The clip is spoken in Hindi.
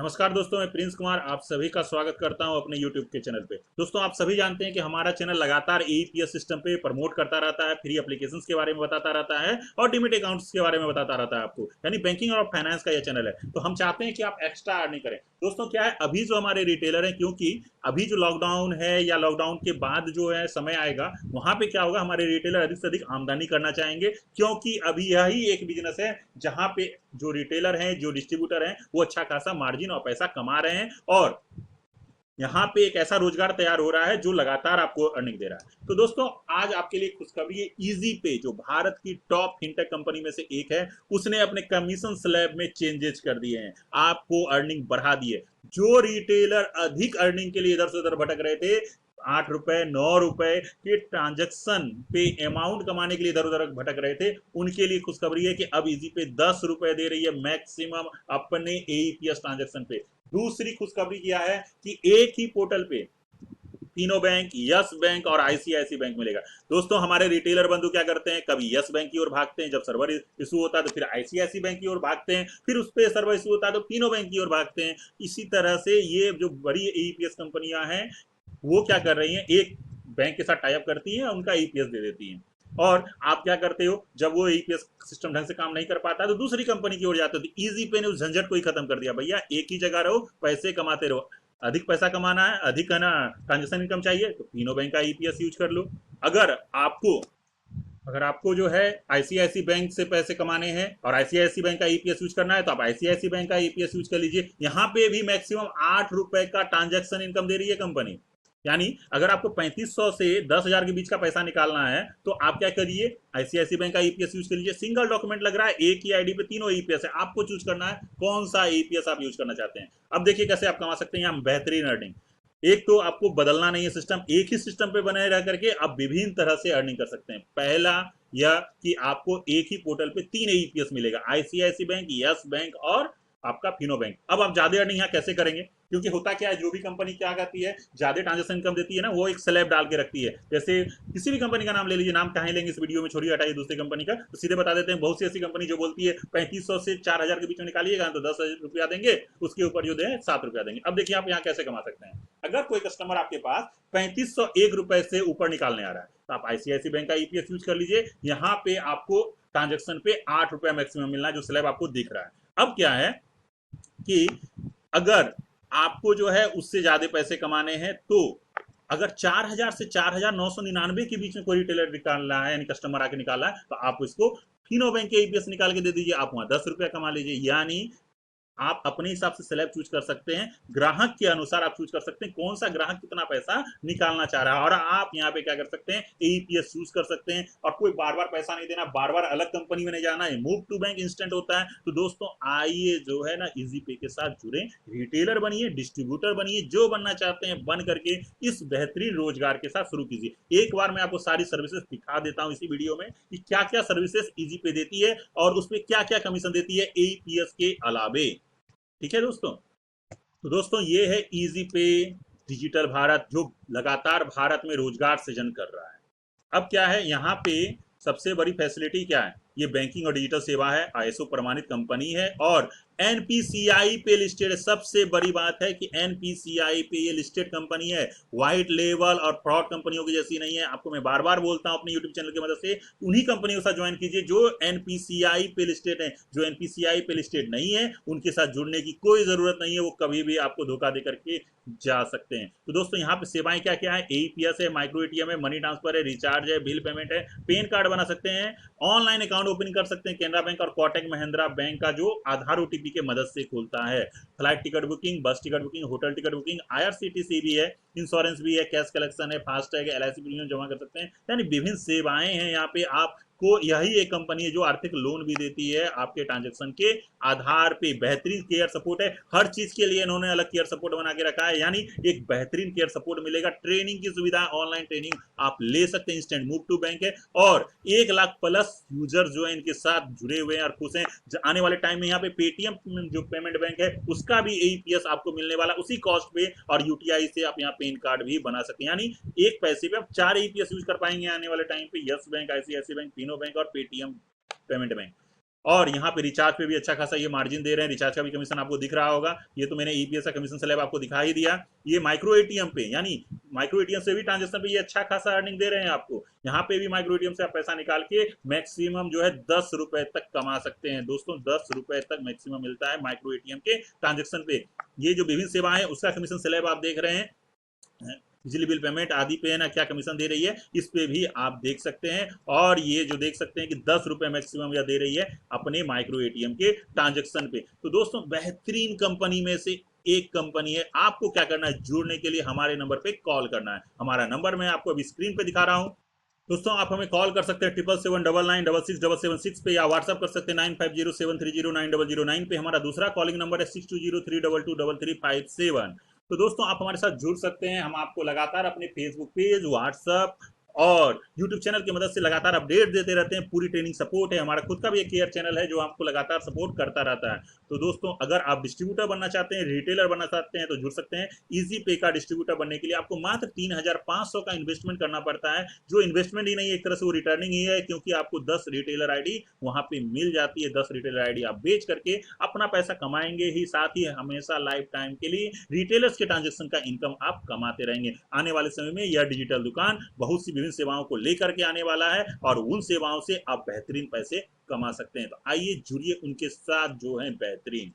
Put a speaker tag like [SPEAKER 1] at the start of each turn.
[SPEAKER 1] नमस्कार दोस्तों, मैं प्रिंस कुमार आप सभी का स्वागत करता हूं अपने YouTube के चैनल पे। दोस्तों, आप सभी जानते हैं कि हमारा चैनल लगातार एईपीएस सिस्टम पे प्रमोट करता रहता है, फ्री एप्लीकेशंस के बारे में बताता रहता है और डीमैट अकाउंट्स के बारे में बताता रहता है आपको, यानी बैंकिंग और फाइनेंस का यह चैनल है। तो हम चाहते हैं कि आप एक्स्ट्रा अर्निंग करें। दोस्तों, क्या है, अभी जो हमारे रिटेलर हैं, क्योंकि अभी जो लॉकडाउन है या लॉकडाउन के बाद जो है समय आएगा, वहां पे क्या होगा, हमारे रिटेलर अधिक से अधिक आमदनी करना चाहेंगे, क्योंकि अभी यही एक बिजनेस है जहां पे जो रिटेलर हैं, जो डिस्ट्रीब्यूटर हैं, वो अच्छा खासा मार्जिन और पैसा कमा रहे हैं और यहाँ पे एक ऐसा रोजगार तैयार हो रहा है जो लगातार आपको अर्निंग दे रहा है। तो दोस्तों, आज आपके लिए खुशखबरी है। इजी पे जो भारत की टॉप फिनटेक कंपनी में से एक है, उसने अपने कमीशन स्लैब में चेंजेस कर दिए हैं, आपको अर्निंग बढ़ा दी है। जो रिटेलर अधिक अर्निंग के लिए इधर से उधर भटक रहे थे, 8 रुपए 9 रुपए के ट्रांजेक्शन पे अमाउंट कमाने के लिए इधर उधर भटक रहे थे, उनके लिए खुशखबरी है कि अब इजी पे 10 रुपए दे रही है मैक्सिमम अपने एईपीएस ट्रांजेक्शन पे। दूसरी खुशखबरी क्या है कि एक ही पोर्टल पे तीनों बैंक, यस बैंक और आईसीआईसी बैंक मिलेगा। दोस्तों, हमारे रिटेलर बंधु क्या करते हैं, कभी यस बैंक की ओर भागते हैं, जब सर्वर इशू होता है तो फिर आईसीआईसी बैंक की ओर भागते हैं, फिर उस पर सर्वर इशू होता है तो तीनों बैंक की ओर भागते हैं। इसी तरह से ये जो बड़ी एईपीएस कंपनियां हैं, वो क्या कर रही हैं, एक बैंक के साथ टाई अप करती हैं, उनका ईपीएस दे देती हैं। और आप क्या करते हो, जब वो ईपीएस सिस्टम ढंग से काम नहीं कर पाता तो दूसरी कंपनी की ओर जाते हो। तो इजी पे ने उस झंझट को ही खत्म कर दिया, भैया एक ही जगह रहो, पैसे कमाते रहो। अधिक पैसा कमाना है, अधिक है ना ट्रांजेक्शन इनकम चाहिए, तो तीनों बैंक का ईपीएस यूज कर लो। अगर आपको अगर आपको जो है आईसीआईसी बैंक से पैसे कमाने हैं और आईसीआईसी बैंक का ईपीएस यूज करना है, तो आप आईसीआईसी बैंक का ईपीएस यूज कर लीजिए। यहाँ पे भी मैक्सिमम 8 रुपए का ट्रांजेक्शन इनकम दे रही है कंपनी। यानी अगर आपको 3500 से 10,000 के बीच का पैसा निकालना है, तो आप क्या करिए, आईसीआईसी बैंक का ईपीएस यूज कर लीजिए। सिंगल डॉक्यूमेंट लग रहा है, एक ही आईडी पे तीनों ईपीएस है, आपको चूज करना है कौन सा ईपीएस आप यूज करना चाहते हैं। अब देखिए कैसे आप कमा सकते हैं यहाँ बेहतरीन अर्निंग। एक तो आपको बदलना नहीं है सिस्टम, एक ही सिस्टम पे बने रह करके आप विभिन्न तरह से अर्निंग कर सकते हैं। पहला यह कि आपको एक ही पोर्टल पे 3 ईपीएस मिलेगा, आईसीआईसी बैंक, यस बैंक और आपका फिनो बैंक। अब आप ज्यादा अर्निंग यहाँ कैसे करेंगे, क्योंकि होता क्या है, जो भी कंपनी क्या करती है, ज्यादा ट्रांजेक्शन इनकम देती है ना, वो एक स्लैब डाल के रखती है। जैसे किसी भी कंपनी का नाम ले लीजिए, नाम कहाँ लेंगे इस वीडियो में, छोड़िए हटाइए दूसरी कंपनी का, तो सीधे बता देते हैं। बहुत सी ऐसी कंपनी जो बोलती है 3500 से 4000 के बीच में निकालिएगा तो 10 रुपया देंगे, उसके ऊपर जो दे 7 रुपया देंगे। अब देखिए आप यहाँ कैसे कमा सकते हैं। अगर कोई कस्टमर आपके पास 3501 रुपए से ऊपर निकालने आ रहा है, तो आप आईसीआईसी बैंक का ईपीएस यूज कर लीजिए। यहाँ पे आपको ट्रांजेक्शन पे 8 रुपया मैक्सिमम मिलना है, जो स्लैब आपको दिख रहा है। अब क्या है कि अगर आपको जो है उससे ज्यादा पैसे कमाने हैं, तो अगर 4000 से 4999 के बीच में कोई रिटेलर निकाल रहा है, यानी कस्टमर आके निकाला है, तो आप इसको फिनो बैंक के ईपीएस निकाल के दे दीजिए, आप वहां 10 रुपया कमा लीजिए। यानी आप अपने हिसाब से स्लैब चूज कर सकते हैं, ग्राहक के अनुसार आप चूज कर सकते हैं कौन सा ग्राहक कितना पैसा निकालना चाह रहा है। और आप यहाँ पे क्या कर सकते हैं, एईपीएस चूज कर सकते हैं, और कोई बार बार पैसा नहीं देना, बार बार अलग कंपनी में नहीं जाना है, मूव टू बैंक इंस्टेंट होता है। तो दोस्तों, आइए जो है ना इजी पे के साथ जुड़े, रिटेलर बनिए, डिस्ट्रीब्यूटर बनिए, जो बनना चाहते हैं बन करके इस बेहतरीन रोजगार के साथ शुरू कीजिए। एक बार मैं आपको सारी सर्विसेज दिखा देता हूँ इसी वीडियो में कि क्या क्या सर्विसेज इजी पे देती है और उसपे क्या क्या कमीशन देती है एईपीएस के अलावे। ठीक है दोस्तों, तो दोस्तों ये है इजी पे डिजिटल भारत, जो लगातार भारत में रोजगार सृजन कर रहा है। अब क्या है, यहाँ पे सबसे बड़ी फैसिलिटी क्या है, ये बैंकिंग और डिजिटल सेवा है, आईएसओ प्रमाणित कंपनी है और एनपीसीआई पे लिस्टेड है। सबसे बड़ी बात है कि एनपीसीआई पे ये लिस्टेड कंपनी है, व्हाइट लेवल और फ्रॉड कंपनियों की जैसी नहीं है। आपको मैं बार बार बोलता हूं अपने यूट्यूब चैनल की मदद से, उन्हीं कंपनियों के साथ ज्वाइन कीजिए जो एनपीसीआई पे लिस्टेड है। जो एनपीसीआई पे लिस्टेड नहीं है, उनके साथ जुड़ने की कोई जरूरत नहीं है, वो कभी भी आपको धोखा दे करके जा सकते हैं। तो दोस्तों, यहाँ पे सेवाएं क्या क्या है, एईपीएस है, माइक्रो एटीएम है, मनी ट्रांसफर है, रिचार्ज है, बिल पेमेंट है, पेन कार्ड बना सकते हैं, ऑनलाइन अकाउंट ओपनिंग कर सकते हैं, केनरा बैंक और कोटक महिंद्रा बैंक का जो आधार ओटीपी के मदद से खुलता है, फ्लाइट टिकट बुकिंग, बस ticket booking, hotel ticket booking, IRCTC भी है, इंश्योरेंस भी है, कैश कलेक्शन है, फास्टैग है, एलआईसी प्रीमियम जमा कर सकते हैं। यानी विभिन्न सेवाएं हैं यहाँ पे। आप को यही एक कंपनी है जो आर्थिक लोन भी देती है आपके ट्रांजेक्शन के आधार पे। बेहतरीन केयर सपोर्ट है, हर चीज के लिए इन्होंने अलग केयर सपोर्ट बना के रखा है, यानी एक बेहतरीन केयर सपोर्ट मिलेगा। ट्रेनिंग की सुविधा, ऑनलाइन ट्रेनिंग आप ले सकते हैं, इंस्टेंट मूव टू बैंक है, और 1 लाख प्लस यूजर जो है इनके साथ जुड़े हुए हैं और खुश हैं। आने वाले टाइम में यहाँ पे पेटीएम जो पेमेंट बैंक है, उसका भी एईपीएस आपको मिलने वाला उसी कॉस्ट पे, और यूटीआई से आप यहाँ पेन कार्ड भी बना सकते हैं। यानी एक पैसे पे आप 4 एईपीएस यूज कर पाएंगे आने वाले टाइम पे, यस बैंक, आईसीआईसी बैंक, तीनों बैंक और पेटीएम पेमेंट बैंक। और यहाँ पे रिचार्ज पे भी अच्छा खासा ये मार्जिन दे रहे हैं, रिचार्ज का भी कमीशन आपको दिख रहा होगा। ये तो मैंने ईपीएस का कमीशन स्लैब आपको दिखा ही दिया। ये माइक्रो एटीएम पे, यानी माइक्रो एटीएम से भी ट्रांजेक्शन पे ये अच्छा खासा अर्निंग दे रहे हैं आपको। यहाँ पे भी माइक्रो एटीएम से आप पैसा निकाल के मैक्सिमम जो है 10 रुपए तक कमा सकते हैं दोस्तों। 10 रुपए तक मैक्सिमम मिलता है माइक्रो एटीएम के ट्रांजेक्शन पे। ये जो विभिन्न सेवाएं हैं उसका कमीशन स्लैब आप देख रहे हैं, बिजली बिल पेमेंट आदि पे है ना क्या कमीशन दे रही है, इस पे भी आप देख सकते हैं। और ये जो देख सकते हैं कि 10 रुपए मैक्सिमम यह दे रही है अपने माइक्रो एटीएम के ट्रांजेक्शन पे। तो दोस्तों बेहतरीन कंपनी में से एक कंपनी है। आपको क्या करना है, जुड़ने के लिए हमारे नंबर पे कॉल करना है। हमारा नंबर मैं आपको अभी स्क्रीन पे दिखा रहा हूँ दोस्तों। आप हमें कॉल कर सकते हैं 7779966776 पे, या व्हाट्सअप कर सकते हैं 9507309009 पे। हमारा दूसरा कॉलिंग नंबर है 6203223357। तो दोस्तों आप हमारे साथ जुड़ सकते हैं। हम आपको लगातार अपने फेसबुक पेज, व्हाट्सअप और यूट्यूब चैनल की मदद से लगातार अपडेट देते रहते हैं। पूरी ट्रेनिंग सपोर्ट है। हमारा खुद का भी एक केयर चैनल है जो आपको लगातार सपोर्ट करता रहता है। तो दोस्तों अगर आप डिस्ट्रीब्यूटर बनना चाहते हैं, रिटेलर बनना चाहते हैं तो जुड़ सकते हैं। इजी पे का डिस्ट्रीब्यूटर बनने के लिए आपको मात्र 3500 का इन्वेस्टमेंट करना पड़ता है, जो इन्वेस्टमेंट ही नहीं है, एक तरह से वो रिटर्निंग ही है, क्योंकि आपको 10 रिटेलर आईडी वहां पे मिल जाती है। 10 रिटेलर आईडी आप बेच करके अपना पैसा कमाएंगे ही, साथ ही हमेशा लाइफ टाइम के लिए रिटेलर्स के ट्रांजेक्शन का इनकम आप कमाते रहेंगे। आने वाले समय में यह डिजिटल दुकान बहुत सी विभिन्न सेवाओं को लेकर के आने वाला है और उन सेवाओं से आप बेहतरीन पैसे कमा सकते हैं। तो आइए जुड़िए उनके साथ जो है बेहतरीन।